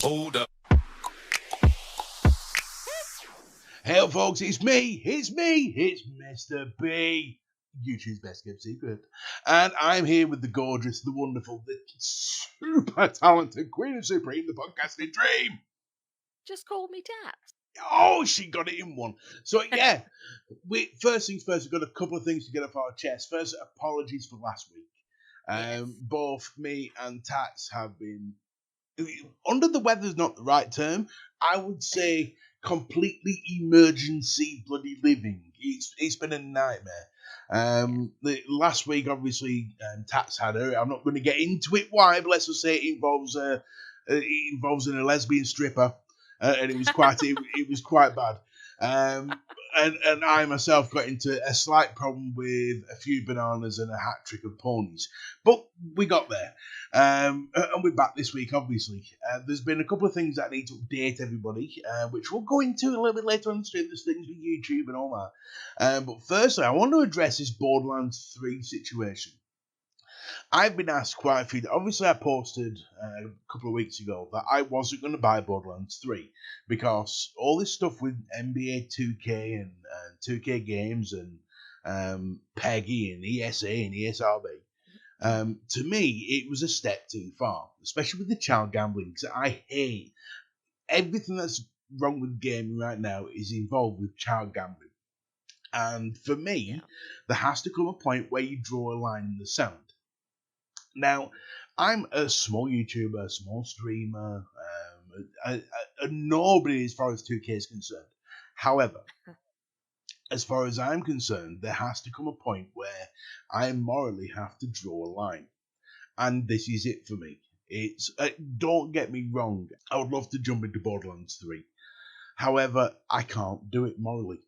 Hold up. Hey folks, it's Mr. B, YouTube's best kept secret. And I'm here with the gorgeous, the wonderful, the super talented Queen of Supreme, the podcasting dream. Just call me Tats. Oh, she got it in one. So yeah, first things first, we've got a couple of things to get off our chest. First, apologies for last week. Yes. Both me and Tats have been under the weather's not the right term. I would say completely emergency bloody living. It's been a nightmare. The last week, obviously, Tats had her. I'm not going to get into it why, but let's just say it involves a lesbian stripper, and it was quite bad. And I myself got into a slight problem with a few bananas and a hat trick of ponies, but we got there. And we're back this week, obviously. There's been a couple of things that I need to update everybody, which we'll go into a little bit later on the stream. There's things with YouTube and all that. But firstly, I want to address this Borderlands 3 situation. I've been asked quite a few. Obviously, I posted a couple of weeks ago that I wasn't going to buy Borderlands 3 because all this stuff with NBA 2K and 2K games and PEGI and ESA and ESRB, to me, it was a step too far, especially with the child gambling, because I hate everything that's wrong with gaming right now is involved with child gambling. And for me, there has to come a point where you draw a line in the sand. Now, I'm a small YouTuber, a small streamer, a nobody as far as 2K is concerned. However, as far as I'm concerned, there has to come a point where I morally have to draw a line. And this is it for me. It's don't get me wrong, I would love to jump into Borderlands 3. However, I can't do it morally.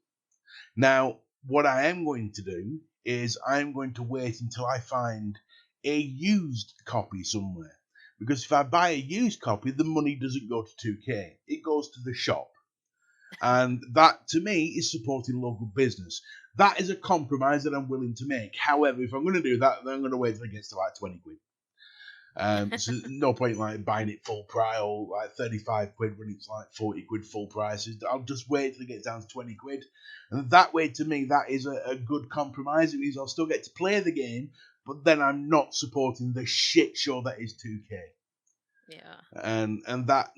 Now, what I am going to do is I'm going to wait until I find a used copy somewhere. Because if I buy a used copy, the money doesn't go to 2K. It goes to the shop. And that, to me, is supporting local business. That is a compromise that I'm willing to make. However, if I'm going to do that, then I'm going to wait till it gets to like 20 quid. So no point like buying it full price or like 35 quid when it's like 40 quid full price. I'll just wait till it gets down to 20 quid. And that way, to me, that is a good compromise. It means I'll still get to play the game, but then I'm not supporting the shit show that is 2K. Yeah. And that,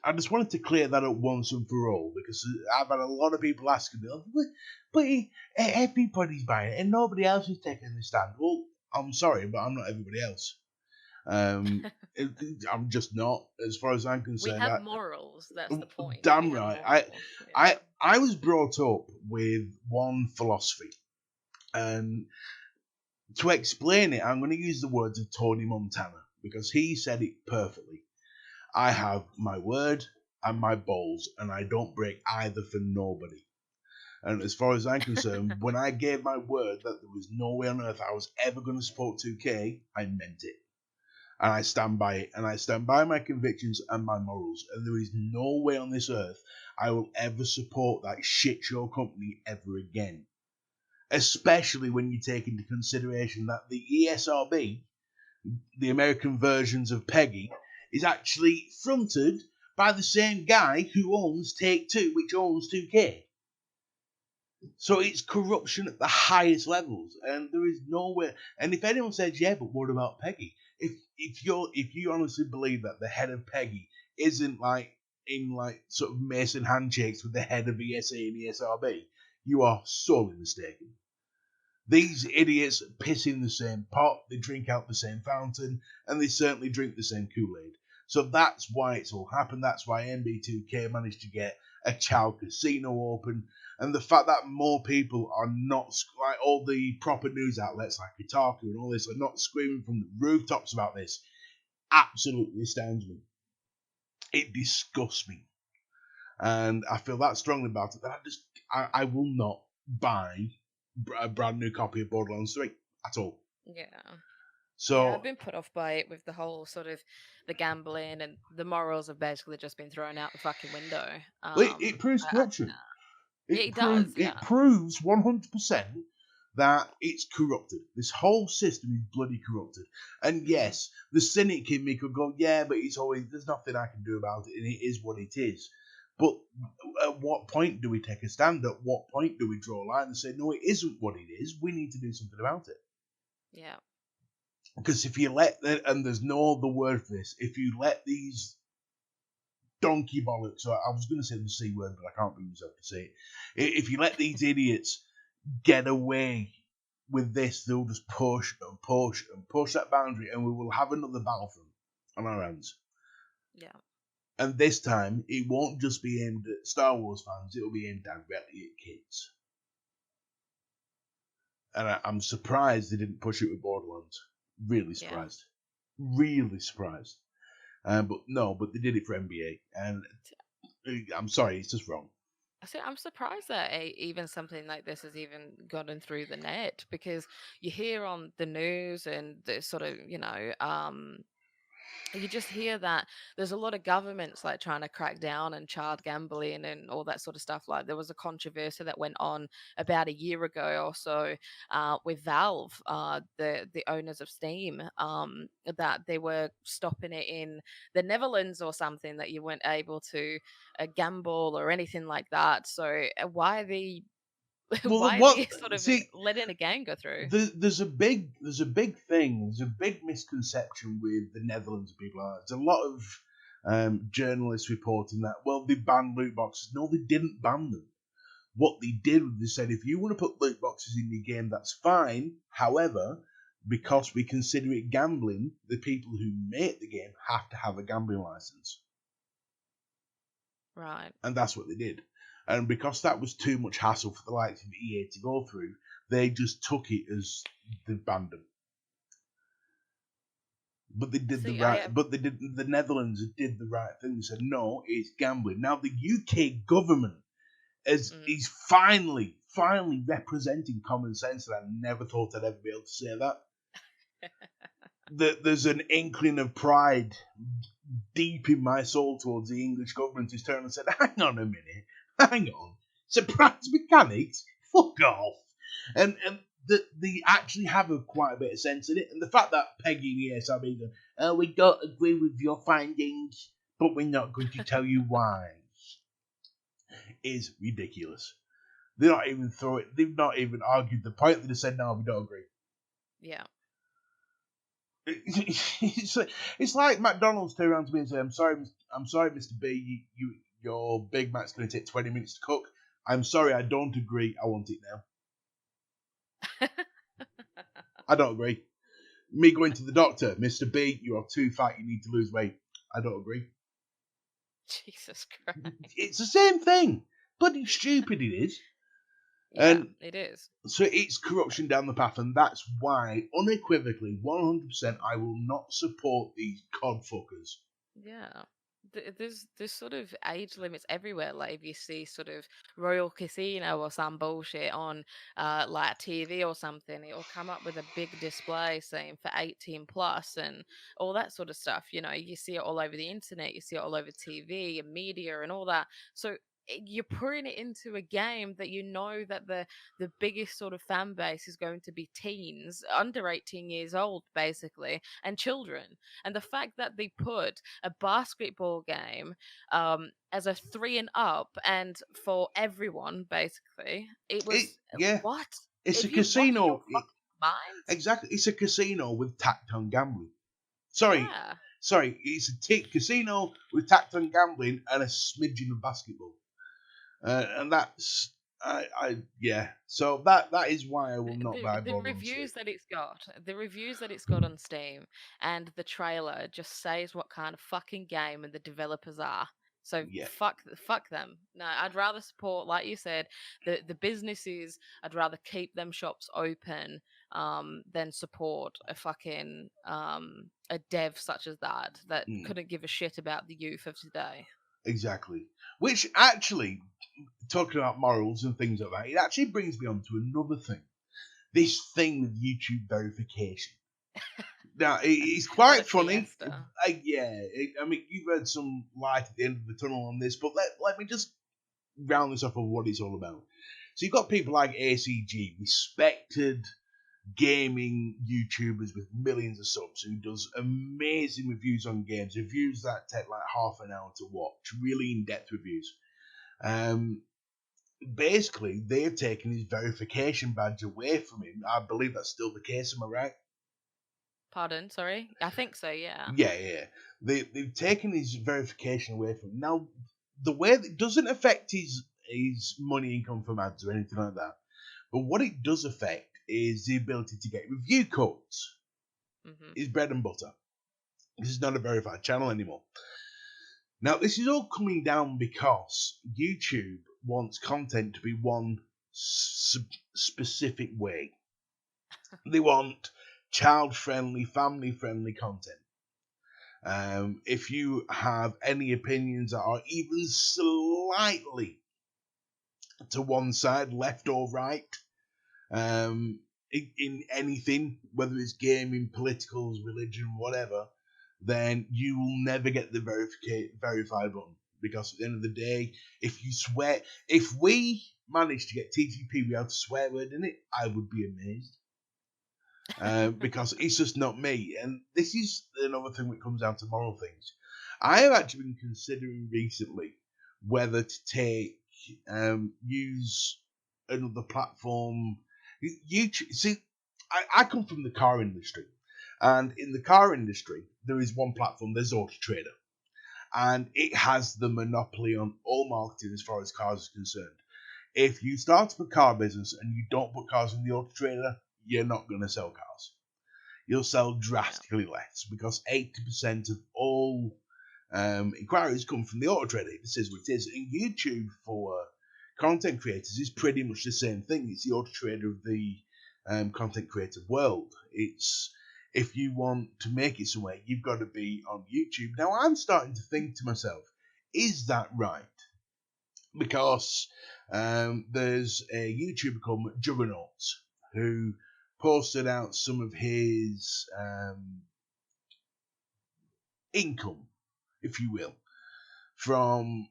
I just wanted to clear that up once and for all, because I've had a lot of people asking me, but everybody's buying it and nobody else is taking the stand. Well, I'm sorry, but I'm not everybody else. I'm just not, as far as I'm concerned. We have morals. That's the point. Damn right. I was brought up with one philosophy, and to explain it, I'm going to use the words of Tony Montana, because he said it perfectly. I have my word and my balls, and I don't break either for nobody. And as far as I'm concerned, when I gave my word that there was no way on earth I was ever going to support 2K, I meant it. And I stand by it, and I stand by my convictions and my morals. And there is no way on this earth I will ever support that shit show company ever again. Especially when you take into consideration that the ESRB, the American versions of PEGI, is actually fronted by the same guy who owns Take-Two, which owns 2K. So it's corruption at the highest levels, and there is nowhere. And if anyone says, yeah, but what about PEGI? If you honestly believe that the head of PEGI isn't like in like sort of Mason handshakes with the head of ESA and ESRB, you are sorely mistaken. These idiots piss in the same pot, they drink out the same fountain, and they certainly drink the same Kool-Aid. So that's why it's all happened. That's why MB2K managed to get a child casino open. And the fact that more people are not, like all the proper news outlets like Kotaku and all this, are not screaming from the rooftops about this, absolutely astounds me. It disgusts me. And I feel that strongly about it that I will not buy a brand new copy of Borderlands 3 at all. Yeah. So yeah, I've been put off by it with the whole sort of the gambling, and the morals have basically just been thrown out the fucking window. it proves corruption. It does. It proves 100% that it's corrupted. This whole system is bloody corrupted. And yes, the cynic in me could go, yeah, but there's nothing I can do about it, and it is what it is. But at what point do we take a stand? At what point do we draw a line and say, no, it isn't what it is. We need to do something about it. Yeah. Because if you and there's no other word for this, if you let these donkey bollocks, or I was going to say the C word, but I can't bring myself to say it. If you let these idiots get away with this, they'll just push and push and push that boundary, and we will have another battlefront on our hands. Yeah. And this time, it won't just be aimed at Star Wars fans, it'll be aimed directly at kids. And I'm surprised they didn't push it with Borderlands. Really surprised. Yeah. Really surprised. But they did it for NBA. And I'm sorry, it's just wrong. I'm surprised that even something like this has even gotten through the net, because you hear on the news and the sort of, you just hear that there's a lot of governments like trying to crack down on child gambling and all that sort of stuff. Like there was a controversy that went on about a year ago or so with Valve, the owners of Steam, that they were stopping it in the Netherlands or something, that you weren't able to gamble or anything like that. So why are they why are they sort of letting a game go through? There's a big thing. There's a big misconception with the Netherlands people. There's a lot of journalists reporting that, well, they banned loot boxes. No, they didn't ban them. What they did was they said, if you want to put loot boxes in your game, that's fine. However, because we consider it gambling, the people who make the game have to have a gambling license. Right. And that's what they did. And because that was too much hassle for the likes of EA to go through, they just took it as they banned them. But they did the Netherlands did the right thing. They said, no, it's gambling. Now the UK government is finally representing common sense, and I never thought I'd ever be able to say that. There's an inkling of pride deep in my soul towards the English government who's turned and said, hang on a minute. Hang on, surprise mechanics? Fuck off! And they actually have quite a bit of sense in it, and the fact that Peggy and ESRB go, we don't agree with your findings, but we're not going to tell you why, is ridiculous. They've not even argued the point. They just said, no, we don't agree. Yeah. It's like McDonald's turn around to me and say, I'm sorry, Mr. B, your Big Mac's going to take 20 minutes to cook. I'm sorry, I don't agree. I want it now. I don't agree. Me going to the doctor, Mr. B, you are too fat. You need to lose weight. I don't agree. Jesus Christ. It's the same thing. Bloody stupid it is. Yeah, and it is. So it's corruption down the path, and that's why, unequivocally, 100%, I will not support these COD fuckers. Yeah. There's sort of age limits everywhere. Like if you see sort of Royal Casino or some bullshit on like TV or something, it will come up with a big display saying for 18 plus and all that sort of stuff. You see it all over the internet, you see it all over TV and media and all that. So you're putting it into a game that that the biggest sort of fan base is going to be teens under 18 years old, basically, and children. And the fact that they put a basketball game as a 3 and up and for everyone, basically, it was what? It's if a casino. Mind? Exactly, it's a casino with tacked on gambling. Sorry, it's a casino with tacked on gambling and a smidgen of basketball. And that's So that is why I will not buy the reviews that it's got on Steam and the trailer just says what kind of fucking game and the developers are. So fuck them. No, I'd rather support, like you said, the businesses. I'd rather keep them shops open than support a fucking a dev such as that couldn't give a shit about the youth of today. Exactly. Which actually, talking about morals and things like that, it actually brings me on to another thing. This thing with YouTube verification. Now, it's quite funny. You've had some light at the end of the tunnel on this, but let me just round this off of what it's all about. So you've got people like ACG, respected gaming YouTubers with millions of subs, who does amazing reviews on games, reviews that take like half an hour to watch, really in-depth reviews. Basically, they've taken his verification badge away from him. I believe that's still the case. Am I right? Pardon, sorry? I think so, yeah. Yeah. They've taken his verification away from him. Now, the way that it doesn't affect his money income from ads or anything like that, but what it does affect is the ability to get review codes. Hmm. Is bread and butter. This is not a verified channel anymore. Now, this is all coming down because YouTube wants content to be one specific way. They want child-friendly, family-friendly content. If you have any opinions that are even slightly to one side, left or right, in anything, whether it's gaming, politicals, religion, whatever, then you will never get the verified button. Because at the end of the day, if we managed to get TGP without a swear word in it, I would be amazed. Because it's just not me. And this is another thing that comes down to moral things. I have actually been considering recently whether to use another platform. YouTube. See, I come from the car industry, and in the car industry, there is one platform. There's Auto Trader, and it has the monopoly on all marketing as far as cars are concerned. If you start up a car business and you don't put cars in the Auto Trader, you're not going to sell cars. You'll sell Yeah. drastically less, because 80% of all inquiries come from the Auto Trader. This is what it is. And YouTube for content creators is pretty much the same thing. It's the Auto Trader of the content creator world. It's, if you want to make it somewhere, you've got to be on YouTube. Now, I'm starting to think to myself, is that right? Because there's a YouTuber called Juggernauts who posted out some of his income, if you will, from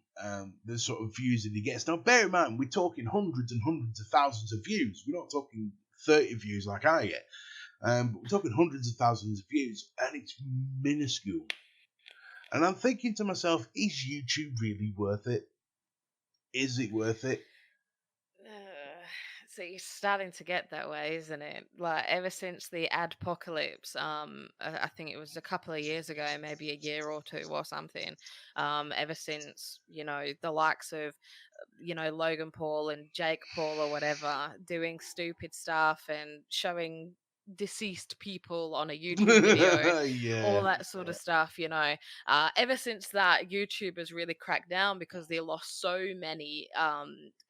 the sort of views that he gets. Now, bear in mind, we're talking hundreds and hundreds of thousands of views. We're not talking 30 views like I get, but we're talking hundreds of thousands of views, and it's minuscule. And I'm thinking to myself, is YouTube really worth it? Is it worth it? So it's starting to get that way, isn't it? Like ever since the adpocalypse, I think it was a couple of years ago, maybe a year or two or something. Ever since the likes of Logan Paul and Jake Paul or whatever doing stupid stuff and showing deceased people on a YouTube video, all Yeah. that sort of stuff, ever since that, YouTube has really cracked down because they lost so many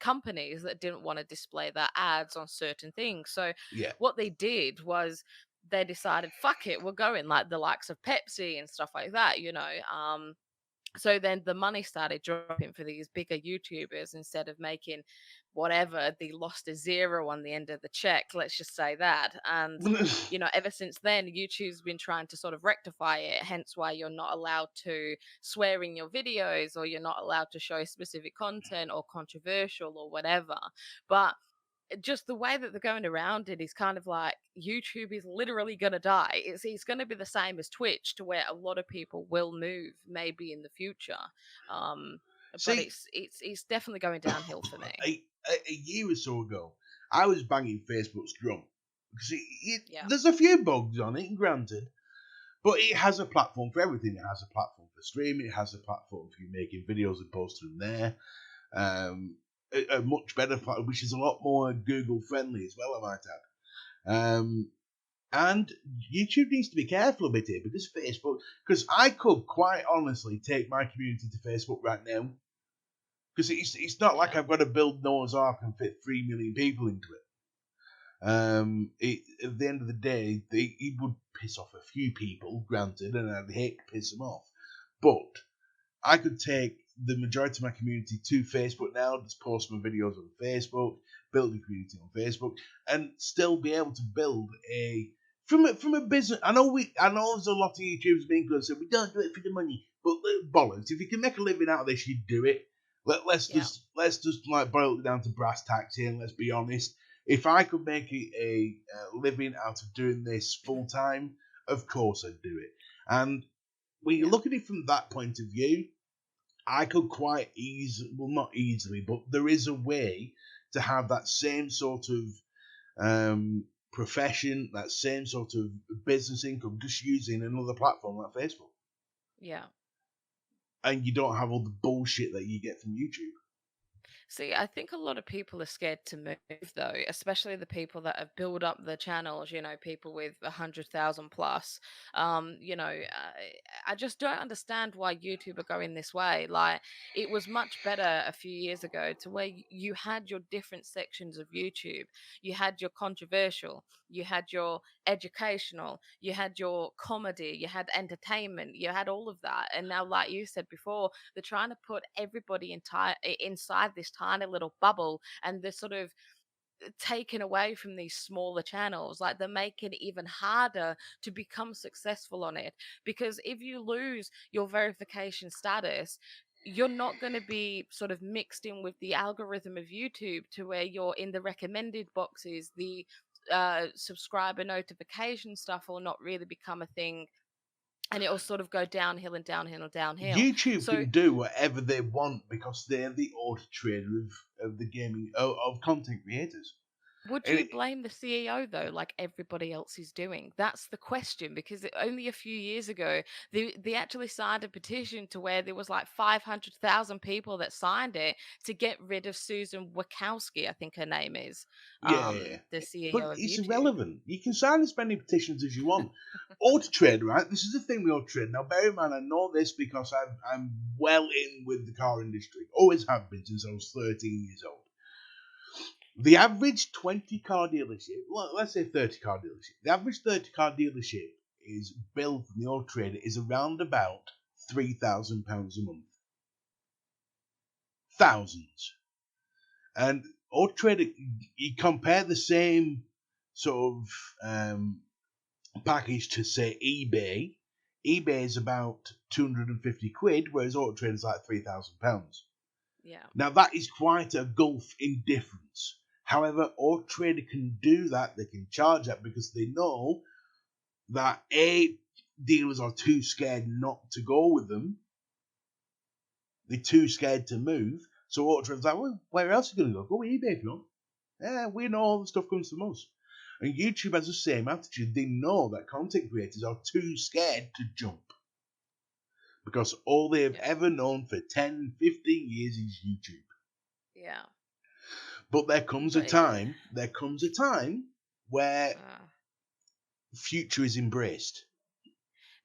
companies that didn't want to display their ads on certain things. So Yeah. what they did was they decided, fuck it, we're going, like the likes of Pepsi and stuff like that, so then the money started dropping for these bigger YouTubers. Instead of making whatever, they lost a zero on the end of the check, let's just say that. And ever since then, YouTube's been trying to sort of rectify it, hence why you're not allowed to swear in your videos, or you're not allowed to show specific content or controversial or whatever. But just the way that they're going around it is kind of like YouTube is literally going to die. It's going to be the same as Twitch, to where a lot of people will move maybe in the future. Um, but See, it's definitely going downhill for me. a year or so ago, I was banging Facebook's drum because Yeah, there's a few bugs on it, granted, but it has a platform for everything. It has a platform for streaming. It has a platform for you making videos and posting them there. A much better platform, which is a lot more Google friendly as well, I might add. And YouTube needs to be careful a bit here, because I could quite honestly take my community to Facebook right now, because it's not like yeah, I've got to build Noah's Ark and fit 3 million people into it. At the end of the day, it would piss off a few people, granted, and I'd hate to piss them off. But I could take the majority of my community to Facebook now, just post my videos on Facebook, build a community on Facebook, and still be able to build from a business. I know there's a lot of YouTubers being good and say we don't do it for the money, but bollocks. If you can make a living out of this, you do it. Yeah. Let's just like boil it down to brass tacks here, and let's be honest. If I could make a living out of doing this full time, of course I'd do it. And when you Yeah. look at it from that point of view, I could quite easily, well, not easily, but there is a way to have that same sort of profession, that same sort of business income, just using another platform like Facebook, Yeah. and you don't have all the bullshit that you get from YouTube. See, I think a lot of people are scared to move, though, especially the people that have built up the channels, people with 100,000 plus. I just don't understand why YouTube are going this way. Like, it was much better a few years ago to where you had your different sections of YouTube. You had your controversial, you had your educational, you had your comedy, you had entertainment, you had all of that. And now, like you said before, they're trying to put everybody inside this tiny little bubble, and they're sort of taken away from these smaller channels. Like, they're making it even harder to become successful on it, because if you lose your verification status, you're not going to be sort of mixed in with the algorithm of YouTube to where you're in the recommended boxes. The subscriber notification stuff will not really become a thing, and it'll sort of go downhill and downhill and downhill. YouTube So can do whatever they want because they're the auto trader of the gaming of content creators. would And you blame the CEO though, like everybody else is doing? That's the question, because only a few years ago, they actually signed a petition to where there was like 500,000 people that signed it to get rid of Susan Wachowski, I think her name is, yeah, the but CEO of it's YouTube. irrelevant. You can sign as many petitions as you want. Auto trade, right? This is the thing with auto trade. Now, bear in mind, I know this because I'm well in with the car industry. Always have been since I was 13 years old. The average 20 car dealership, let's say 30 car dealership, the average 30 car dealership is billed from the auto trader is around about £3,000 a month. Thousands. And auto trader, you compare the same sort of package to say eBay. eBay is about 250 quid, whereas auto trader is like £3,000. Yeah. Now that is quite a gulf in difference. However, auto trader can do that. They can charge that because they know that dealers are too scared not to go with them. They're too scared to move. So auto trader's like, well, where else are you going to go? Go with eBay if you want. Yeah, we know all the stuff comes from us. And YouTube has the same attitude. They know that content creators are too scared to jump. Because all they have Yeah. ever known for 10, 15 years is YouTube. Yeah. But But there comes a time where uh, future is embraced.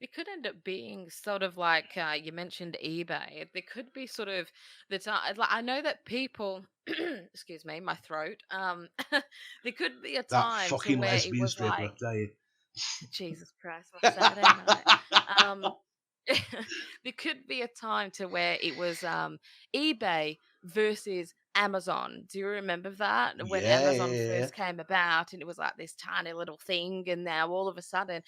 it could end up being sort of like, you mentioned eBay. There could be sort of the time. Like, I know that people, excuse me, my throat. There could be a That time to fucking where it lesbian was stripper, I like, tell you. Jesus Christ, what Saturday night. Um, there could be a time to where it was eBay versus Amazon. Do you remember that when Yeah, Amazon yeah, yeah. first came about, and it was like this tiny little thing, and now all of a sudden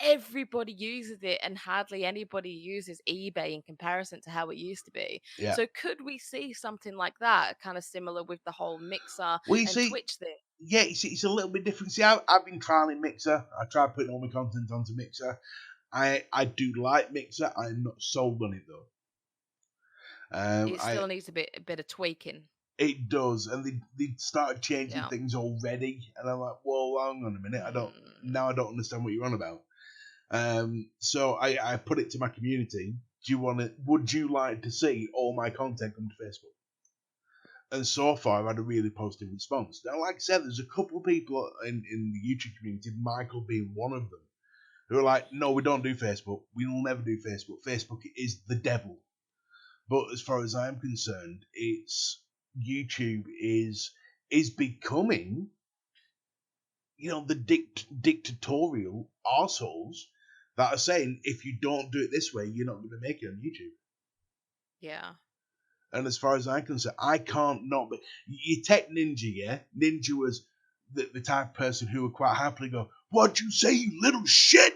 everybody uses it and hardly anybody uses eBay in comparison to how it used to be. Yeah. So could we see something like that, kind of similar with the whole Mixer Well, you and see, Twitch thing? yeah, it's a little bit different. See, I've been trialing Mixer. I tried putting all my content onto Mixer. I do like Mixer. I'm not sold on it though. It I still needs a bit of tweaking. It does, and they started changing Yeah. things already, and I'm like, whoa, hang on a minute. Mm, I don't understand what you're on about. So I put it to my community. Would you like to see all my content come to Facebook? And so far, I've had a really positive response. Now, like I said, there's a couple of people in the YouTube community, Michael being one of them, who are like, no, we don't do Facebook. We will never do Facebook. Facebook is the devil. But as far as I'm concerned, it's YouTube is becoming, the dictatorial arseholes that are saying if you don't do it this way, you're not going to make it on YouTube. yeah. And as far as I'm concerned, I can't not. But you take Ninja, yeah. Ninja was the type of person who would quite happily go, "What'd you say, you little shit?"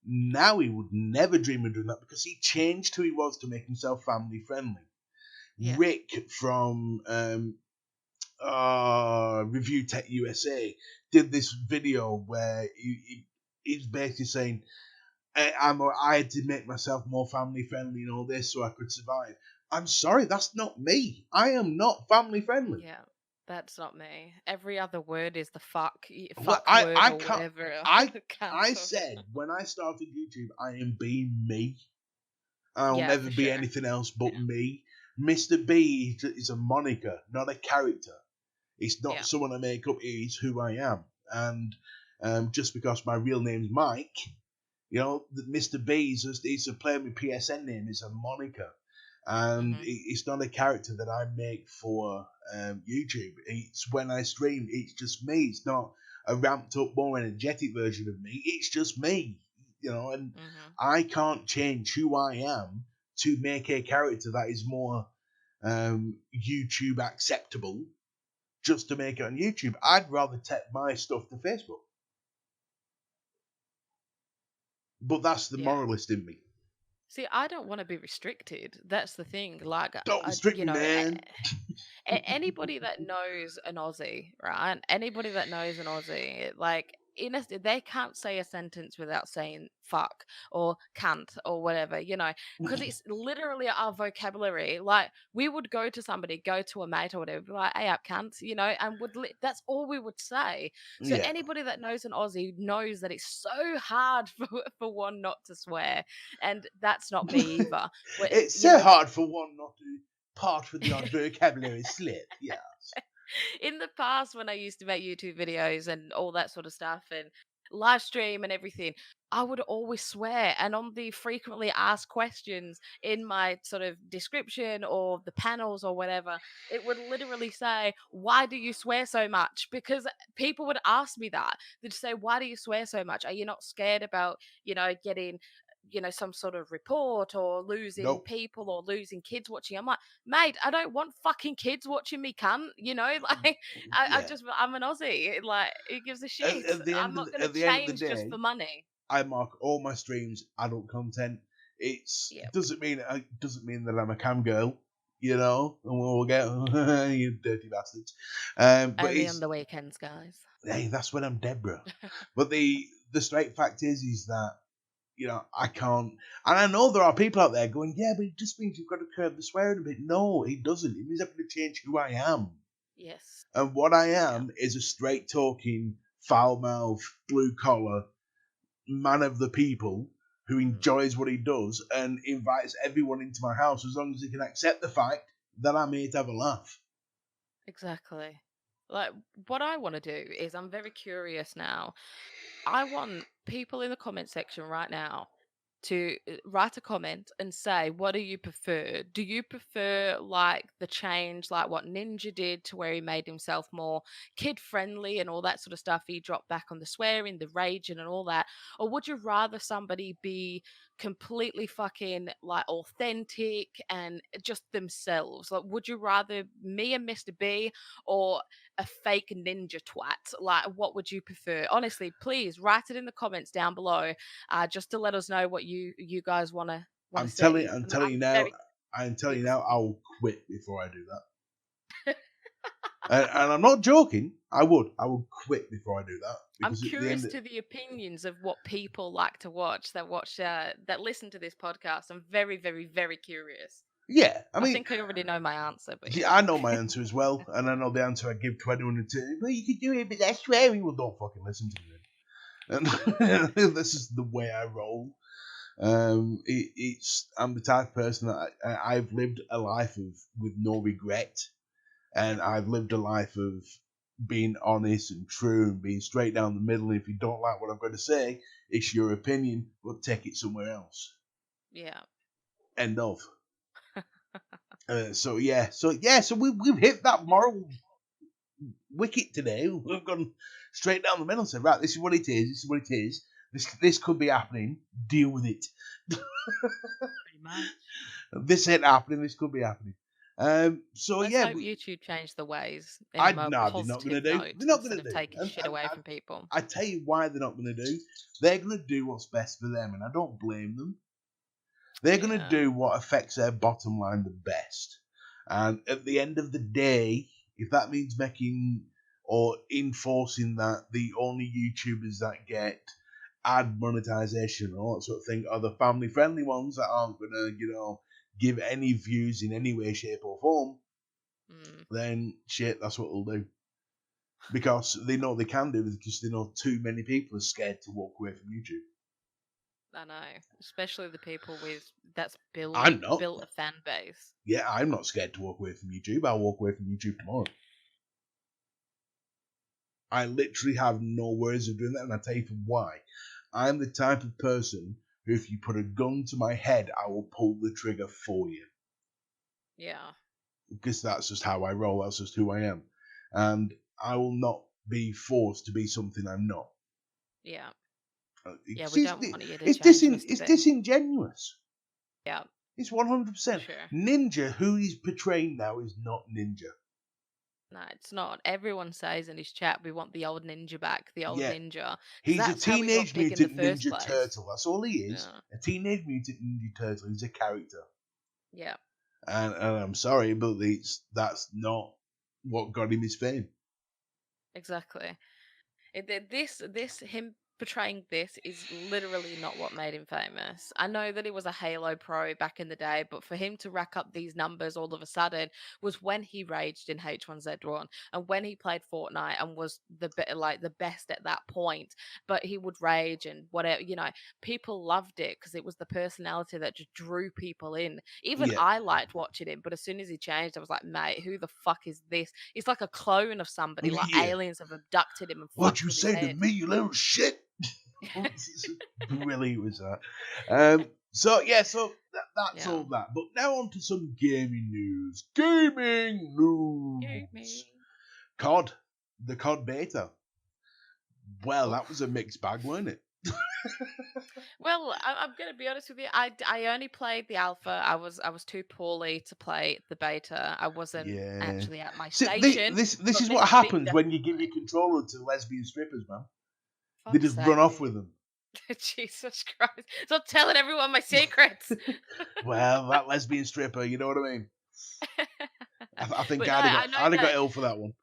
Now he would never dream of doing that because he changed who he was to make himself family friendly. Yeah. Rick from Review Tech USA did this video where he's basically saying, I had to make myself more family friendly and all this so I could survive. I'm sorry, that's not me. I am not family friendly. Yeah. That's not me. Every other word is the Well, fuck word I or can't. whatever. I Can't. I said when I started YouTube, I am being me. I'll Yeah, never for be sure. anything else but Yeah. me. Mr. B is a moniker, not a character. It's not Yeah. someone I make up. It's who I am. And just because my real name's Mike, you know, Mr. B is just, it's a player with PSN name. It's a moniker. And Mhm. it's not a character that I make for YouTube. It's when I stream, it's just me. It's not a ramped up, more energetic version of me. It's just me, you know, and Mhm. I can't change who I am to make a character that is more YouTube acceptable just to make it on YouTube. I'd rather take my stuff to Facebook. But that's the Yeah. moralist in me. See, I don't want to be restricted. That's the thing. Like, Don't restrict you me, know, man. anybody that knows an Aussie, right? Anybody that knows an Aussie, like they can't say a sentence without saying fuck or can't or whatever, because it's literally our vocabulary. Like we would go to somebody, go to a mate or whatever, be like, "Hey up, cunt," and that's all we would say. So Yeah. anybody that knows an Aussie knows that it's so hard for one not to swear, and that's not me either. It's You so know, hard for one not to part with the odd vocabulary slip. Yeah. in the past when I used to make YouTube videos and all that sort of stuff and live stream and everything, I would always swear. And on the frequently asked questions in my sort of description or the panels or whatever, it would literally say, "Why do you swear so much?" Because people would ask me that. They'd say, "Why do you swear so much? Are you not scared about, getting some sort of report or losing Nope. people or losing kids watching?" I'm like, mate, I don't want fucking kids watching me, cunt. Like, Yeah. I'm an Aussie. Like, who gives a At, shit? at the I'm end of not the, going to at the end of the change just day, for money. I mark all my streams adult content. It's Yeah. doesn't mean that I'm a cam girl, you know, and we'll get you dirty bastards. But Only on it's the weekends, guys. hey, that's when I'm Deborah. But the straight fact is that I can't. And I know there are people out there going, yeah, but it just means you've got to curb the swearing a bit. No, it doesn't. It means I've got to change who I am. Yes. And what I Yeah. am is a straight talking, foul mouth, blue collar man of the people who Mm. enjoys what he does and invites everyone into my house as long as he can accept the fact that I'm here to have a laugh. Exactly. Like, what I want to do is I'm very curious now. I want people in the comment section right now to write a comment and say, what do you prefer? Do you prefer like the change, like what Ninja did to where he made himself more kid friendly and all that sort of stuff? He dropped back on the swearing, the raging, and all that. Or would you rather somebody be completely fucking like authentic and just themselves? Like, would you rather me and Mr. B or a fake ninja twat? Like, what would you prefer? Honestly, please write it in the comments down below, just to let us know what you guys want to see. I'm And telling you I'm now. very I'm telling you now. excited. I will quit before I do that. And I'm not joking. I would. I would quit before I do that I'm because at the curious end, to the opinions of what people like to watch that listen to this podcast. I'm very, very, very curious. yeah. I I mean, think I already know my answer, but yeah, I know my answer as well, and I know the answer I give to anyone who says, "Well, you could do it, but that's swearing." Well, don't fucking listen to me then. And this is the way I roll. I'm the type of person that I've lived a life of with no regret, and yeah, I've lived a life of being honest and true and being straight down the middle. And if you don't like what I've got to say, it's your opinion, but take it somewhere else. yeah. End of. So we've hit that moral wicket today. We've gone straight down the middle and said, right, this is what it is. This is what it is. This could be happening. Deal with it. Pretty much. This ain't happening. This could be happening. So Let's yeah, hope YouTube changed the ways in a I more no, they're not going to positive do. note They're not going instead to of do. taking shit away from people. I tell you why they're not going to do. They're going to do what's best for them, and I don't blame them. They're going to Yeah. do what affects their bottom line the best. And at the end of the day, if that means making or enforcing that the only YouTubers that get ad monetization and all that sort of thing are the family friendly ones that aren't gonna, give any views in any way, shape, or form, then shit, that's what they'll do. Because they know they can do it, because they know too many people are scared to walk away from YouTube. I know, especially the people that's I'm not. built a fan base. Yeah, I'm not scared to walk away from YouTube. I'll walk away from YouTube tomorrow. I literally have no worries of doing that, and I'll tell you why. I'm the type of person who, if you put a gun to my head, I will pull the trigger for you. Yeah. Because that's just how I roll. That's just who I am. And I will not be forced to be something I'm not. Yeah. Yeah, It's, we don't want you to it's, change, Mr. it's B. disingenuous. Yeah. It's 100%. Sure. Ninja, who he's portraying now, is not Ninja. No, it's not. Everyone says in his chat, we want the old ninja back, the old Yeah. ninja. Because He's a that's how he got Teenage big in the Mutant first Ninja place. Turtle. That's all he is. Yeah. A Teenage Mutant Ninja Turtle. He's a character. Yeah. And I'm sorry, but that's not what got him his fame. Exactly. Him portraying this is literally not what made him famous. I know that he was a Halo pro back in the day, but for him to rack up these numbers all of a sudden was when he raged in H1Z1 and when he played Fortnite and was the best at that point. But he would rage and whatever, people loved it because it was the personality that just drew people in. Even Yeah. I liked watching him, but as soon as he changed, I was like, mate, who the fuck is this? He's like a clone of somebody. Like Yeah. aliens have abducted him and What fucked you with his say to head. me, you little shit? Really was that. So that's Yeah. all that. But now on to some gaming news. Gaming news. Gaming. COD, the COD Beta. Well, Oof. that was a mixed bag, wasn't it? Well, I'm gonna be honest with you. I only played the alpha. I was too poorly to play the beta. I wasn't actually at my See, station. this but is what Mr. B happens when you give your controller to lesbian strippers, man. They fuck's just run sake, off dude. with them. Jesus Christ! Stop telling everyone my secrets. Well, that lesbian stripper, you know what I mean? I think But no, I'd have got ill for that one.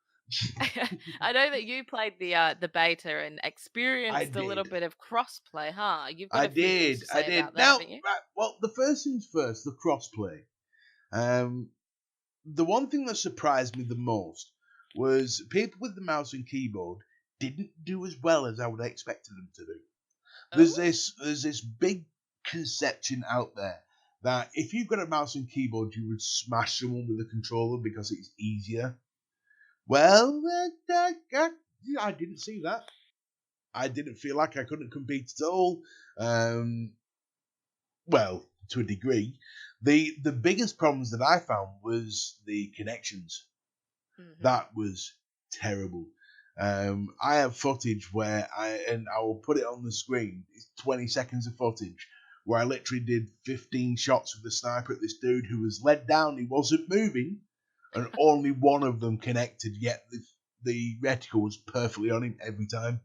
I know that you played the beta and I experienced a little did. bit of crossplay, huh? You've got I a few things did. to I say did. about that, Now, haven't you? right, well, the first things first, the crossplay. The one thing that surprised me the most was people with the mouse and keyboard didn't do as well as I would have expected them to do. There's this big conception out there that if you've got a mouse and keyboard, you would smash someone with a controller because it's easier. Well, I didn't see that. I didn't feel like I couldn't compete at all. Well, to a degree. The biggest problems that I found was the connections. Mm-hmm. That was terrible. I have footage where I will put it on the screen. It's 20 seconds of footage where I literally did 15 shots with the sniper at this dude who was led down. He wasn't moving, and only one of them connected. Yet the reticle was perfectly on him every time.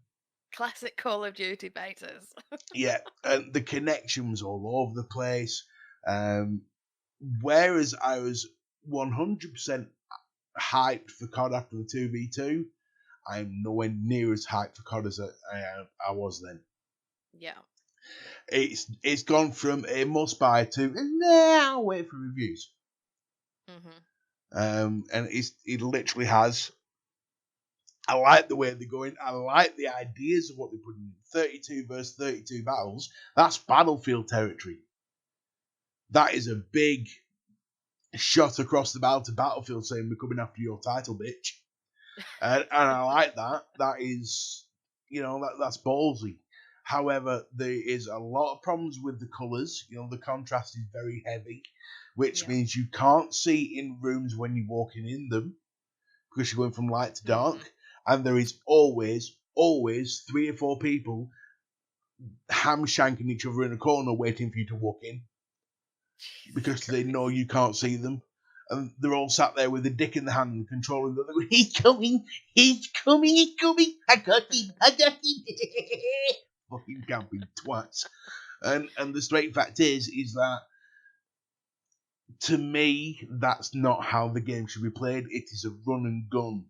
Classic Call of Duty betas. Yeah, and the connection was all over the place. Whereas I was 100% hyped for COD after the 2v2, I'm nowhere near as hyped for COD as I was then. Yeah. It's gone from a must buy to nah, I'll wait for reviews. Mm-hmm. And it literally has. I like the way they're going. I like the ideas of what they're putting in. 32 versus 32 battles. That's Battlefield territory. That is a big shot across the bow to Battlefield saying we're coming after your title, bitch. And I like that. That is, that's ballsy. However, there is a lot of problems with the colours. The contrast is very heavy, which means you can't see in rooms when you're walking in them because you're going from light to dark. Mm-hmm. And there is always 3 or 4 people ham-shanking each other in a corner waiting for you to walk in because they know you can't see them. And they're all sat there with a dick in the hand and controlling them. Going, he's coming, I got him. Fucking camping twats. And the straight fact is that To me, that's not how the game should be played. It is a run and gun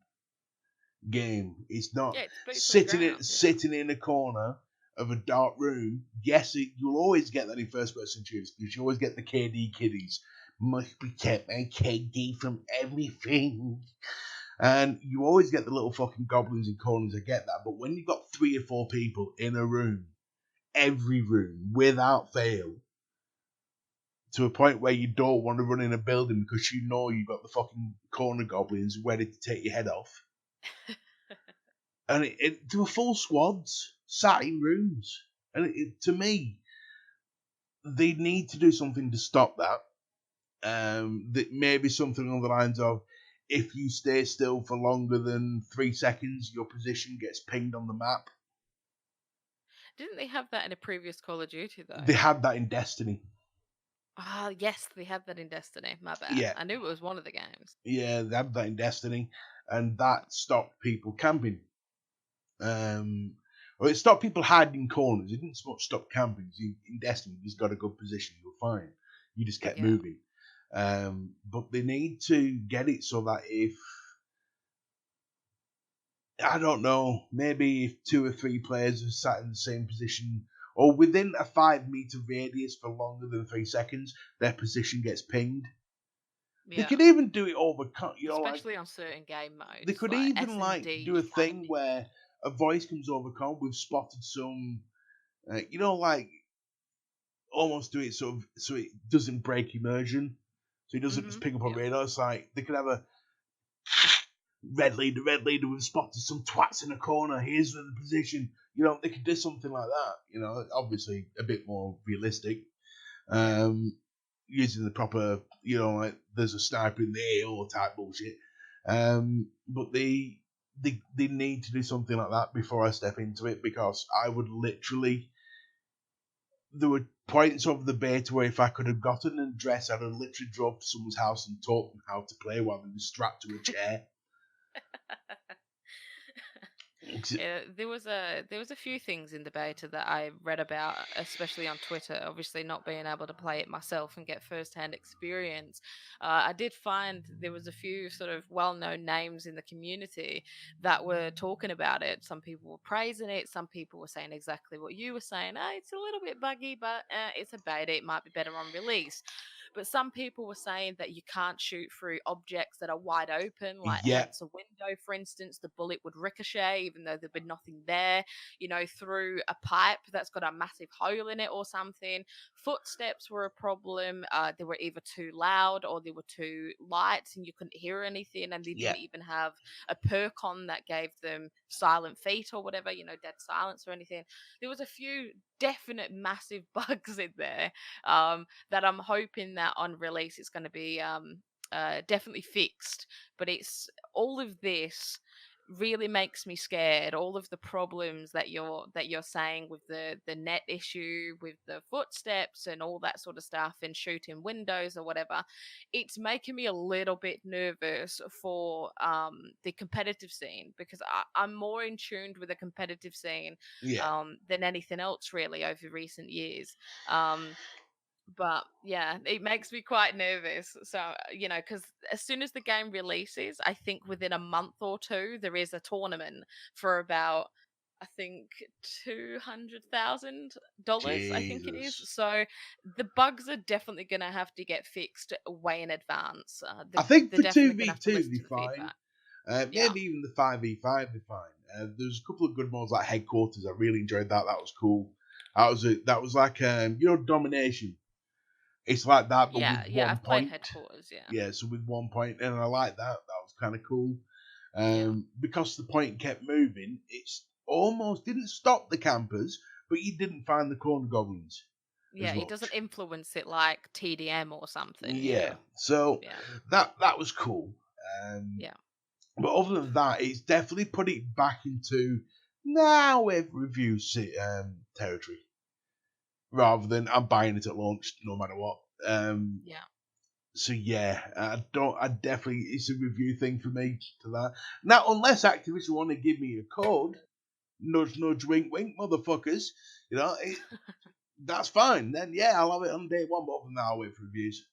game. It's not Yeah, it's boots on the sitting ground. sitting in a corner of a dark room. Yes, you'll always get that in first person shooters because you always get the KD kiddies. Must protect my KD from everything. And you always get the little fucking goblins in corners. I get that. But when you've got 3 or 4 people in a room, every room, without fail, to a point where you don't want to run in a building because you know you've got the fucking corner goblins ready to take your head off. And there were full squads sat in rooms. And to me, they need to do something to stop that. That maybe something along the lines of, if you stay still for longer than 3 seconds, your position gets pinged on the map. Didn't they have that in a previous Call of Duty They though? had that in Destiny. Ah, yes, they had that in Destiny. My bad. Yeah, I knew it was one of the games. yeah, they had that in Destiny, and that stopped people camping. Well, it stopped people hiding in corners. It didn't stop camping. In Destiny, you just got a good position, you're fine. You just kept Yeah. moving. But they need to get it so that if, I don't know, maybe if 2 or 3 players are sat in the same position or within a 5 meter radius for longer than 3 seconds, their position gets pinged. They Yeah. could even do it over, like Especially on certain game they modes could like even do S&D a thing finding. where a voice comes over. We've spotted some, like almost do it sort of so it doesn't break immersion, so it doesn't just Mhm. pick up on Yeah. radar. It's like they could have a red leader, we've spotted some twats in a corner. Here's the position. They could do something like that. Obviously a bit more realistic. Yeah. Um, Using the proper, like there's a sniper in the AO type bullshit. But they need to do something like that before I step into it, because I would literally. There were points of the beta where if I could have gotten an address, I'd have literally drove to someone's house and taught them how to play while they were strapped to a chair. Yeah, there was a few things in the beta that I read about, especially on Twitter. Obviously, not being able to play it myself and get first-hand experience, I did find there was a few sort of well-known names in the community that were talking about it. Some people were praising it. Some people were saying exactly what you were saying. It's a little bit buggy, but it's a beta. It might be better on release. But some people were saying that you can't shoot through objects that are wide open, like Yeah, against a window, for instance. The bullet would ricochet, even though there'd been nothing there, through a pipe that's got a massive hole in it or something. Footsteps were a problem. They were either too loud or they were too light and you couldn't hear anything. And they yeah, didn't even have a perk on that gave them silent feet or whatever, dead silence or anything. There was a few definite massive bugs in there, that I'm hoping that on release it's going to be definitely fixed. But it's all of this really makes me scared. All of the problems that you're saying with the net issue, with the footsteps and all that sort of stuff, and shooting windows or whatever, it's making me a little bit nervous for the competitive scene, because I'm more in tune with the competitive scene yeah. than anything else really over recent years. But yeah, it makes me quite nervous. So, because as soon as the game releases, I think within a month or two, there is a tournament for about, I think, $200,000, I think it is. Jesus. So the bugs are definitely going to have to get fixed way in advance. I think They're for definitely going to have to 2v2 listen to they're the fine. feedback. Yeah. Maybe even the 5v5 they're fine. There's a couple of good modes like Headquarters. I really enjoyed that. That was cool. That was like Domination. It's like that, but with Yeah. Yeah. one I've played point. Headquarters. Yeah. Yeah, so with one point, and I like that. That was kind of cool. Yeah. Because the point kept moving, it's almost didn't stop the campers, but you didn't find the corner goblins as Yeah. It doesn't much. influence it like TDM or something. Yeah, Yeah. so Yeah. that was cool. Um, Yeah. but other than that, it's definitely put it back into now with review territory, rather than I'm buying it at launch no matter what. Yeah. So yeah, I definitely, it's a review thing for me to that. Now, unless Activision want to give me a code, nudge nudge, wink wink, motherfuckers, you know, it, that's fine. Then yeah, I'll have it on day one. But other than that, I'll wait for reviews.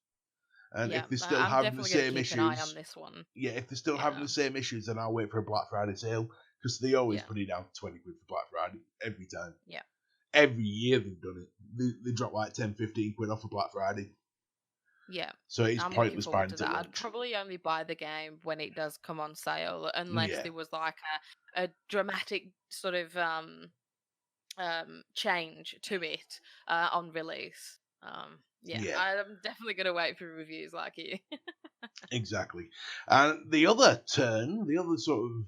And Yeah, if they're still I'm having the definitely going to same keep an eye on issues, this one. yeah, if they're still having Yeah, the same issues, then I'll wait for a Black Friday sale because they always yeah, put it down to 20 quid for Black Friday every time. yeah, Every year they've done it. They drop like 10, 15 quid off for Black Friday. yeah. So it's I'm looking pointless forward buying to it at that. I'd launch. probably only buy the game when it does come on sale, unless Yeah, there was like a dramatic sort of change to it on release. Yeah, yeah, I'm definitely gonna wait for reviews like you. exactly. And the other sort of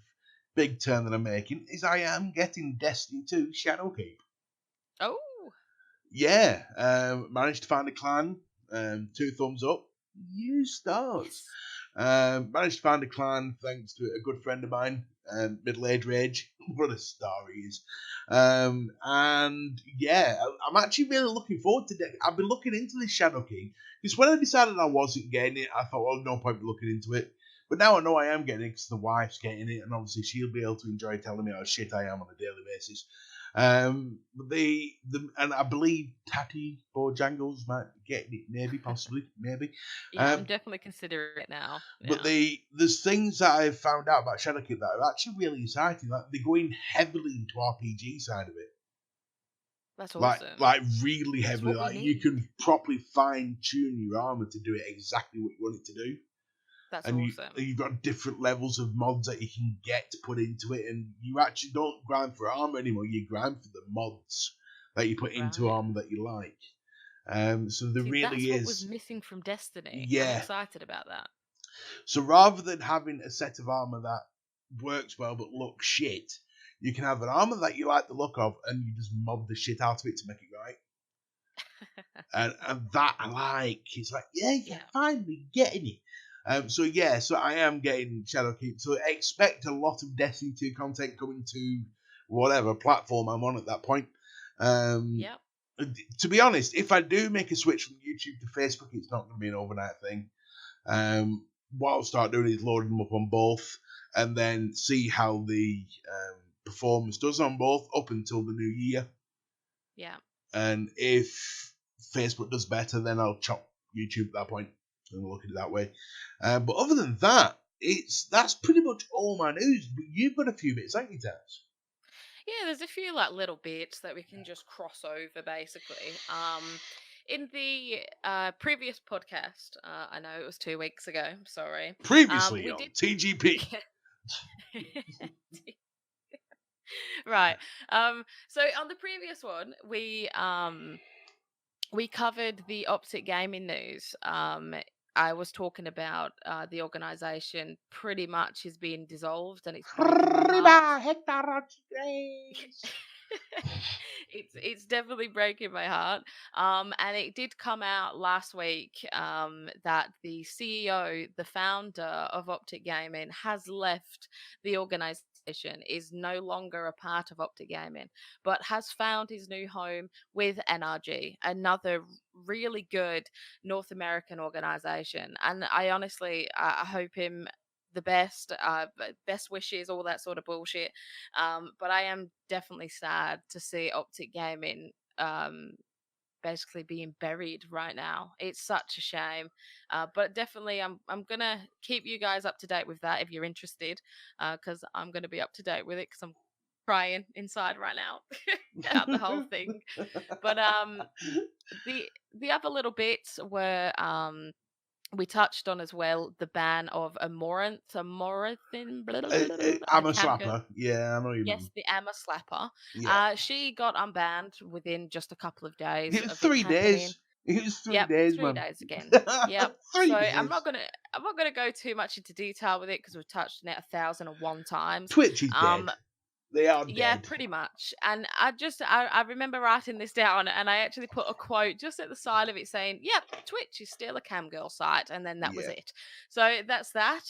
big turn that I'm making is I am getting Destiny 2 Shadowkeep. Oh, Yeah, managed to find a clan. 2 thumbs up. You stars. yes. Managed to find a clan thanks to a good friend of mine, middle age rage. What a star he is. And yeah, I'm actually really looking forward to it. I've been looking into this Shadow King because when I decided I wasn't getting it, I thought, well, no point in looking into it. But now I know I am getting it because the wife's getting it, and obviously she'll be able to enjoy telling me how shit I am on a daily basis. And I believe Tatty Bojangles might be getting it, maybe, possibly, maybe. Yeah, I'm Um, definitely considering it now. but Yeah, there's things that I've found out about Shadowkeep that are actually really exciting. Like they're going heavily into RPG side of it, that's like awesome. like really That's heavily. what we Like you need. can properly fine tune your armor to do it exactly what you want it to do, That's and awesome. you've got different levels of mods that you can get to put into it, and you actually don't grind for armor anymore. You grind for the mods that you put into Right. armor that you like. So there See, really that's what was is, missing from Destiny. I'm yeah. excited about that. So rather than having a set of armor that works well but looks shit, you can have an armor that you like the look of and you just mob the shit out of it to make it right. And that I like. It's like, yeah, you're Yeah. finally getting it. So yeah, so I am getting Shadowkeep. So expect a lot of Destiny 2 content coming to whatever platform I'm on at that point. Um, Yep. to be honest, if I do make a switch from YouTube to Facebook, it's not going to be an overnight thing. What I'll start doing is loading them up on both and then see how the performance does on both up until the new year. Yeah. And if Facebook does better, then I'll chop YouTube at that point and look at it that way. But other than that, that's pretty much all my news. But you've got a few bits, haven't you, Taz? Yeah, there's a few like little bits that we can just cross over basically. In the previous podcast, I know it was 2 weeks ago, sorry. Previously We on did TGP. right. So on the previous one, we covered the Optic Gaming news. I was talking about the organization pretty much is being dissolved and it's breaking my heart. Arriba, Hector Rodriguez. It's definitely breaking my heart. And it did come out last week that the CEO, the founder of Optic Gaming, has left the organization, is no longer a part of Optic Gaming, but has found his new home with NRG, another really good North American organization. And I honestly, I hope him the best, best wishes, all that sort of bullshit. But I am definitely sad to see Optic Gaming basically being buried right now. It's such a shame. But definitely, I'm gonna keep you guys up to date with that if you're interested, because I'm gonna be up to date with it because I'm crying inside right now about the whole thing. But the other little bits were we touched on as well the ban of Amoranthin, blah, blah, blah, blah, blah, I'm the a cam girl. slapper. Yeah, I know what you Yes, mean. the Amma Slapper. Yeah. She got unbanned within just a couple of days It was of it 3 days. happening. It was three Yep, days, 3 man. days again. Yep. So 3 days. I'm not gonna go too much into detail with it because we've touched on it 1,001 times. Twitch is dead. Um, They are yeah, dead. pretty much. And I remember writing this down and I actually put a quote just at the side of it saying, "Yep, Twitch is still a cam girl site," and then that was Yeah. it. So that's that.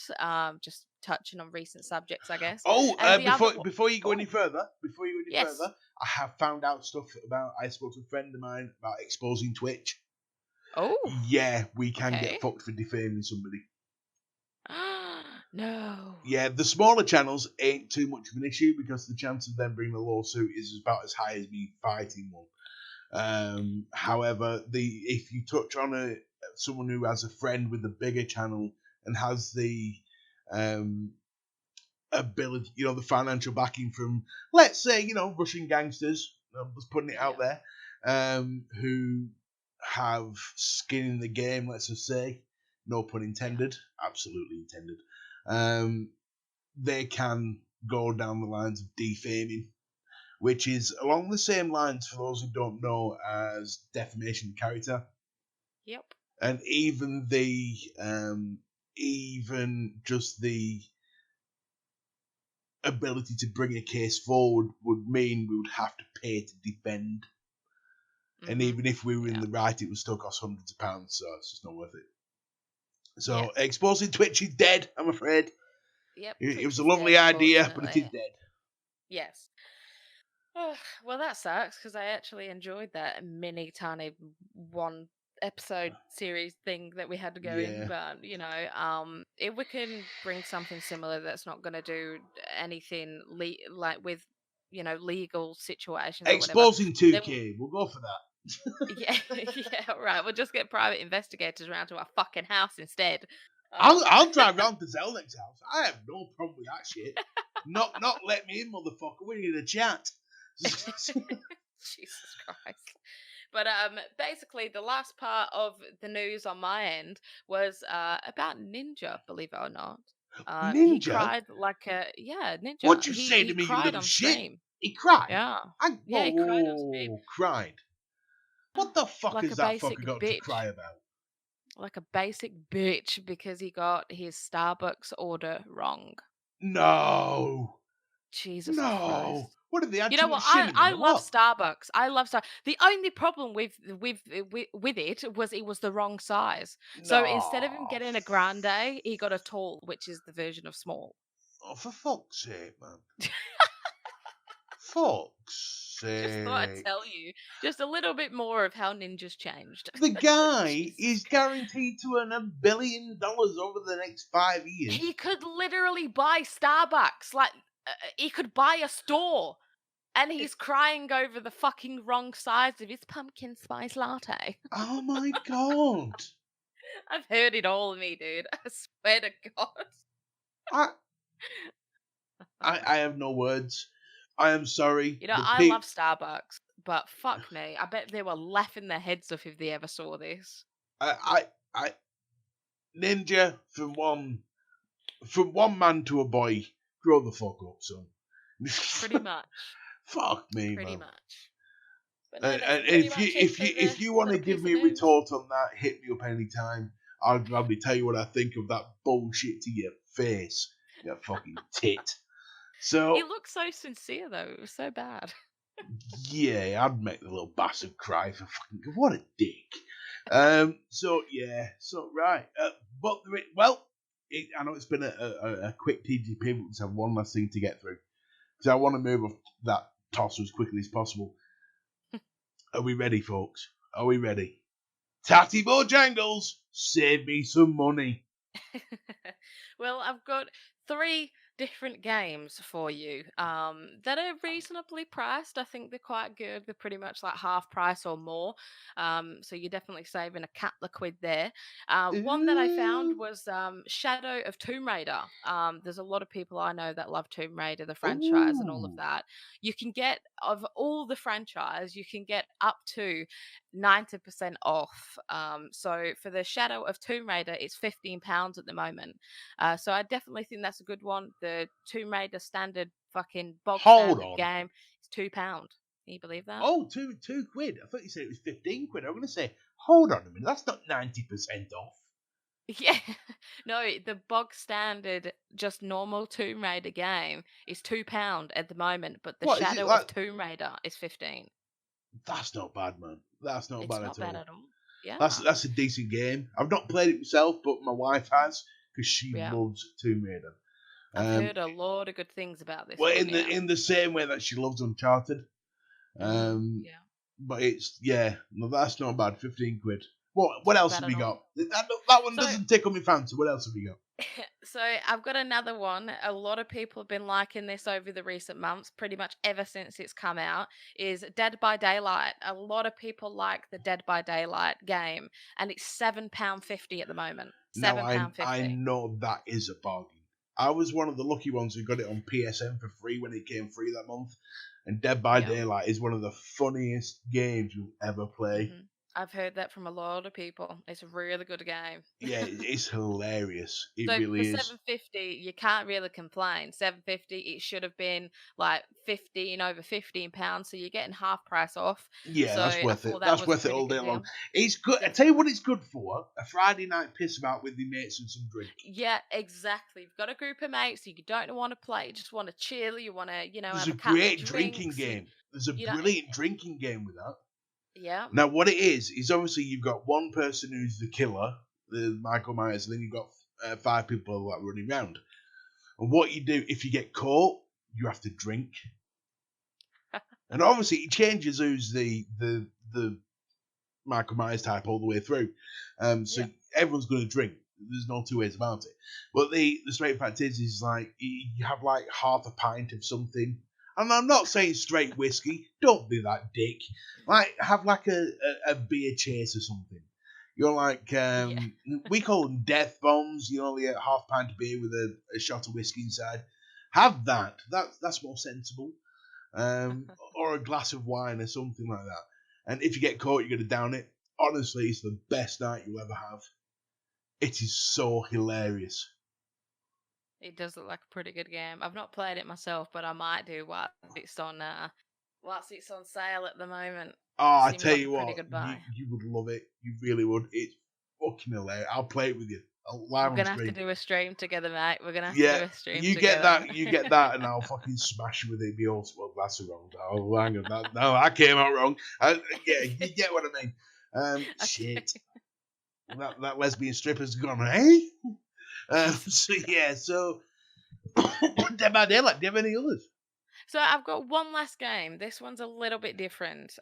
Just touching on recent subjects, I guess. Oh, And the other before you go any oh, further, yes. I have found out stuff about. I spoke to a friend of mine about exposing Twitch. Oh, Yeah, we can okay. get fucked for defaming somebody. No. Yeah, the smaller channels ain't too much of an issue because the chance of them bringing a lawsuit is about as high as me fighting one. However, if you touch on a someone who has a friend with a bigger channel and has the ability, the financial backing from, let's say, Russian gangsters, I'm just putting it out there, who have skin in the game, let's just say, no pun intended, absolutely intended, they can go down the lines of defaming, which is along the same lines, for those who don't know, as defamation of character. Yep. And even just the ability to bring a case forward would mean we would have to pay to defend. Mm-hmm. And even if we were in the right, it would still cost hundreds of pounds, so it's just not worth it. So exposing Twitch is dead, I'm afraid. Yep. It was a lovely idea, but it is dead. Yes. Oh, well, that sucks, because I actually enjoyed that mini tiny one episode series thing that we had going. But if we can bring something similar that's not going to do anything like with legal situations, exposing 2K, we'll go for that. yeah, right. We'll just get private investigators around to our fucking house instead. I'll drive round to Zelnick's house. I have no problem with that shit. Not let me in, motherfucker. We need a chat. Jesus Christ. But basically, the last part of the news on my end was about Ninja, believe it or not. Ninja? He cried like a... Yeah, Ninja. What'd you say to me, you little shit? Stream. He cried? Yeah. He cried on stream. Cried? What the fuck like is that fucker got to cry about? Like a basic bitch, because he got his Starbucks order wrong. No. Jesus Christ. What did they add? I love Starbucks. I love Starbucks. The only problem with it was the wrong size. No. So instead of him getting a grande, he got a tall, which is the version of small. Oh, for fuck's sake, man. Fuck's sake. Just thought I'd tell you just a little bit more of how Ninja's changed. The guy is guaranteed to earn $1 billion over the next 5 years. He could literally buy Starbucks. Like, he could buy a store. And he's crying over the fucking wrong size of his pumpkin spice latte. Oh my God. I've heard it all of me, dude. I swear to God. I have no words. I am sorry. I love Starbucks, but fuck me. I bet they were laughing their heads off if they ever saw this. Ninja, from one man to a boy, grow the fuck up, son. Pretty much. Fuck me, Pretty man. much. And if you want to give me a retort on that, hit me up anytime. I'll gladly tell you what I think of that bullshit to your face, you fucking tit. So he looked so sincere though. It was so bad. Yeah, I'd make the little bastard cry for fucking what a dick. So right, but I know it's been a quick TGP, but we have one last thing to get through because I want to move off that toss as quickly as possible. Are we ready, folks? Are we ready? Tatty Bojangles, save me some money. Well, I've got 3 different games for you that are reasonably priced. I think they're quite good. They're pretty much like half price or more. So you're definitely saving a couple of quid there. One that I found was Shadow of Tomb Raider. There's a lot of people I know that love Tomb Raider, the franchise, and all of that. You can get, of all the franchise, you can get up to 90% off. So for the Shadow of Tomb Raider, it's £15 at the moment. So I definitely think that's a good one. The Tomb Raider standard fucking bog standard game is £2. Can you believe that? Oh, two quid. I thought you said it was 15 quid. I'm going to say, hold on a minute, that's not 90% off. Yeah. No, the bog standard, just normal Tomb Raider game is £2 at the moment, but the Shadow of Tomb Raider is 15. That's not bad, man. That's not bad at all. Yeah. That's a decent game. I've not played it myself, but my wife has because she loves Tomb Raider. I've heard a lot of good things about this. Well, in the same way that she loves Uncharted. But it's that's not bad. 15 quid. What Talk else about have it we all. got? That one So doesn't tickle me fancy. What else have we got? So I've got another one. A lot of people have been liking this over the recent months, pretty much ever since it's come out, is Dead by Daylight. A lot of people like the Dead by Daylight game, and it's £7.50 at the moment. Now £7 I 50. know that is a bargain. I was one of the lucky ones who got it on PSN for free when it came free that month. And Dead by Yeah. Daylight is one of the funniest games you'll ever play. I've heard that from a lot of people. It's a really good game. Yeah, it's hilarious. It So for really is. 750, you can't really complain. 750, it should have been like 15 over £15, so you're getting half price off. Yeah, So that's I worth thought it. that That's was a worth it pretty all day good long. deal. It's good. I tell you what, it's good for a Friday night piss about with your mates and some drink. Yeah, exactly. You've got a group of mates, you don't want to play, you just want to chill, you want to, There's have a a couple of great drinking drinks. game. There's a You know, brilliant drinking game with that. yeah, Now, what it is obviously you've got one person who's the killer, the Michael Myers, and then you've got 5 people like running around. And what you do if you get caught, you have to drink. And obviously, it changes who's the Michael Myers type all the way through. So yeah, everyone's going to drink. There's no two ways about it. But the straight fact is like you have like half a pint of something. And I'm not saying straight whiskey. Don't be that dick. Like have like a beer chase or something. You're like yeah. we call them death bombs. You only get half pint of beer with a shot of whiskey inside. Have that. That's more sensible. Or a glass of wine or something like that. And if you get caught, you're going to down it. Honestly, it's the best night you'll ever have. It is so hilarious. It does look like a pretty good game. I've not played it myself, but I might do whilst it's on sale at the moment. Oh, I Seems tell like a you pretty what, good you, buy. you would love it. You really would. It's fucking hilarious. I'll play it with you. We're Live on gonna have to stream. do a stream together, mate. We're gonna have to Yeah, do a stream you get together. that, and I'll fucking smash you with it. Be all well, that's wrong. Oh, hang on, that came out wrong. Yeah, you get what I mean. Shit. Okay. That lesbian stripper's gone, eh? So yeah, so Dead by Daylight. Do you have any others? So I've got one last game. This one's a little bit different.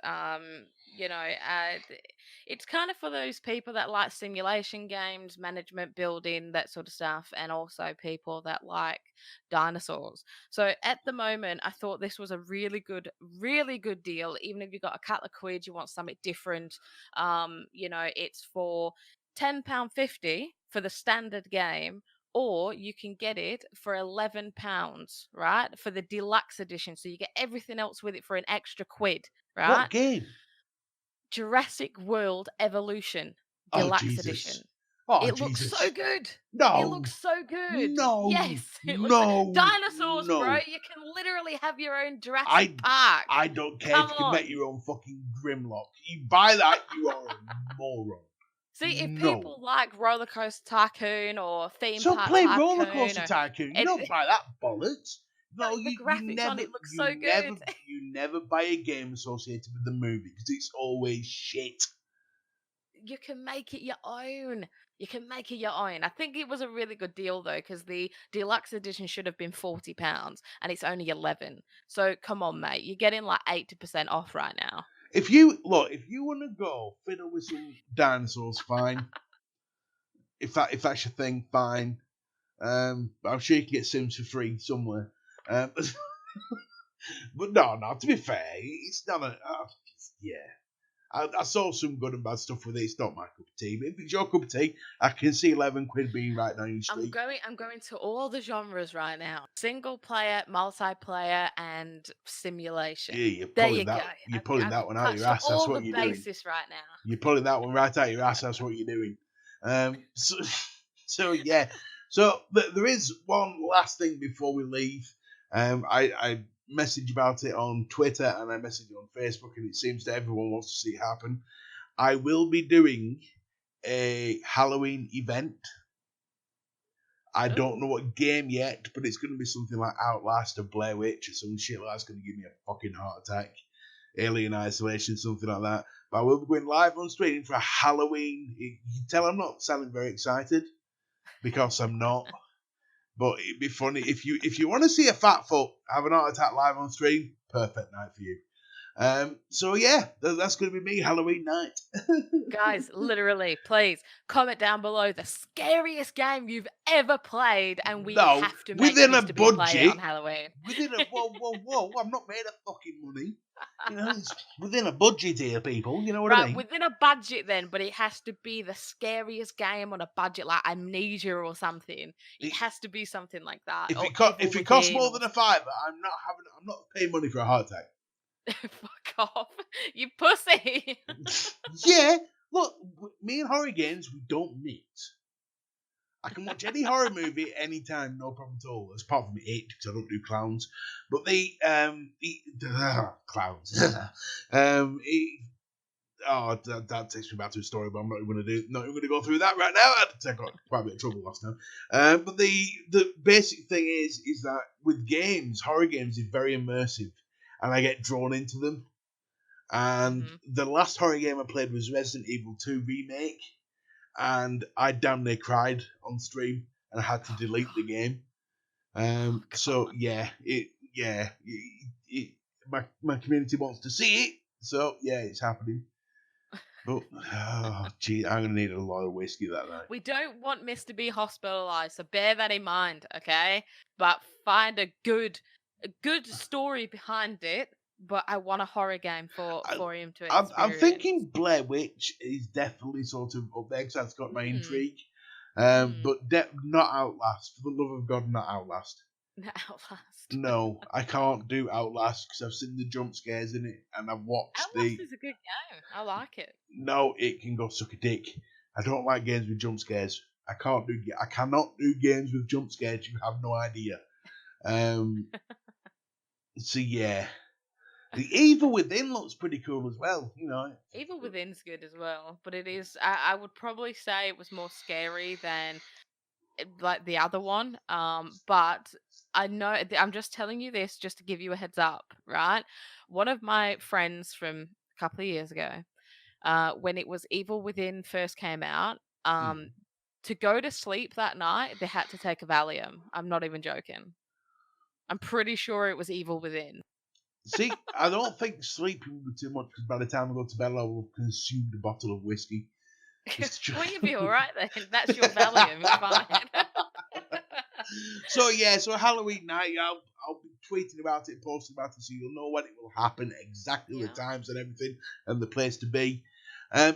It's kind of for those people that like simulation games, management building, that sort of stuff, and also people that like dinosaurs. So at the moment, I thought this was a really good deal. Even if you got a couple of quid, you want something different. It's for £10.50 for the standard game, or you can get it for £11, right? For the deluxe edition. So you get everything else with it for an extra quid, What right? game? Jurassic World Evolution Oh Deluxe Jesus! Edition. Oh It looks so Jesus! good. It No! looks so good. No! Yes, it looks like No! dinosaurs, bro. No! You can literally have your own Jurassic I Park. I don't care Come if you can make on. your own fucking Grimlock. You buy that, you are a moron. See, if No. people like Roller Coaster Tycoon or Theme So Park play Roller Tycoon, Coaster or Tycoon. You don't it, buy that bollocks. No, the graphics on it look so good. you never buy a game associated with the movie because it's always shit. You can make it your own. You can make it your own. I think it was a really good deal though, because the deluxe edition should have been £40 and it's only 11. So come on, mate, you're getting like 80% off right now. If you want to go fiddle with some dinosaurs, fine. If that's your thing, fine. I'm sure you can get Sims for free somewhere. But no. To be fair, it's not a. Yeah, I saw some good and bad stuff with it. It's not my cup of tea. But if it's your cup of tea, I can see 11 quid being right down your street. I'm going to all the genres right now. Single player, multiplayer, and simulation. Yeah, There you go. You're pulling I've that one out your touched on ass. That's all the what you're doing. bases right now. You're pulling that one right out your ass. That's what you're doing. So yeah. So there is one last thing before we leave. I messaged about it on Twitter and I messaged it on Facebook, and it seems that everyone wants to see it happen. I will be doing a Halloween event. I don't Ooh. know what game yet, but it's going to be something like Outlast or Blair Witch or some shit like that's going to give me a fucking heart attack. Alien Isolation, something like that. But I will be going live on stream for Halloween. You can tell I'm not sounding very excited because I'm not. But it'd be funny if you want to see a fat fuck have an heart attack live on stream. Perfect night for you. So yeah, that's going to be me Halloween night. Guys, literally, please comment down below the scariest game you've ever played, and we No, have to make within a Mr. B play it budget. on Halloween. Within a whoa! I'm not made of fucking money. It's within a budget here, people. You know what I Right, mean? within a budget then, but it has to be the scariest game on a budget, like Amnesia or something. It It, has to be something like that, if or it Evil if it costs Within, more or than a fiver, I'm not paying money for a heart attack. fuck off, you pussy. Yeah, look, me and horror games, we don't mix. I can watch any horror movie anytime, no problem at all. Apart from it, because I don't do clowns. But clowns. That takes me back to a story, but I'm not even going to go through that right now. I got quite a bit of trouble last time. But the basic thing is that with games, horror games is very immersive, and I get drawn into them. And the last horror game I played was Resident Evil 2 Remake, and I damn near cried on stream, and I had to delete the game. So yeah, my community wants to see it, so yeah, it's happening. But gee, I'm gonna need a lot of whiskey that night. We don't want Mr. B hospitalized, so bear that in mind, okay? But find a good story behind it. But I want a horror game for him to experience. I'm thinking Blair Witch is definitely sort of up there because that's got my intrigue. But not Outlast. For the love of God, not Outlast. Not Outlast. No, I can't do Outlast because I've seen the jump scares in it and I've watched Outlast is a good game. I like it. No, it can go suck a dick. I don't like games with jump scares. I cannot do games with jump scares. You have no idea. So yeah. The Evil Within looks pretty cool as well, you know. Evil Within's good as well, but it is. I would probably say it was more scary than like the other one. But I know I'm just telling you this just to give you a heads up, right? One of my friends from a couple of years ago, when it was Evil Within first came out, to go to sleep that night, they had to take a Valium. I'm not even joking. I'm pretty sure it was Evil Within. See, I don't think sleeping would be too much because by the time I go to bed, I will have consumed a bottle of whiskey. Well, you'll be all right then. That's your Valium. You're fine. So Halloween night, I'll be tweeting about it, posting about it, so you'll know when it will happen, exactly the times and everything, and the place to be.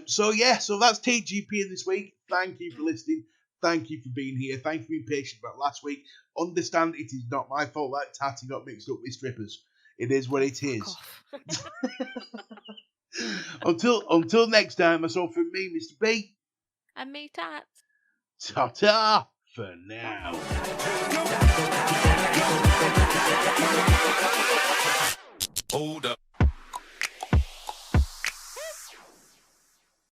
So that's TGP this week. Thank you for listening. Thank you for being here. Thank you for being patient about last week. Understand it is not my fault that Tatty got mixed up with strippers. It is what it is. Until next time, that's all from me, Mr. B. And me, Tat. Ta-ta for now. Hold up.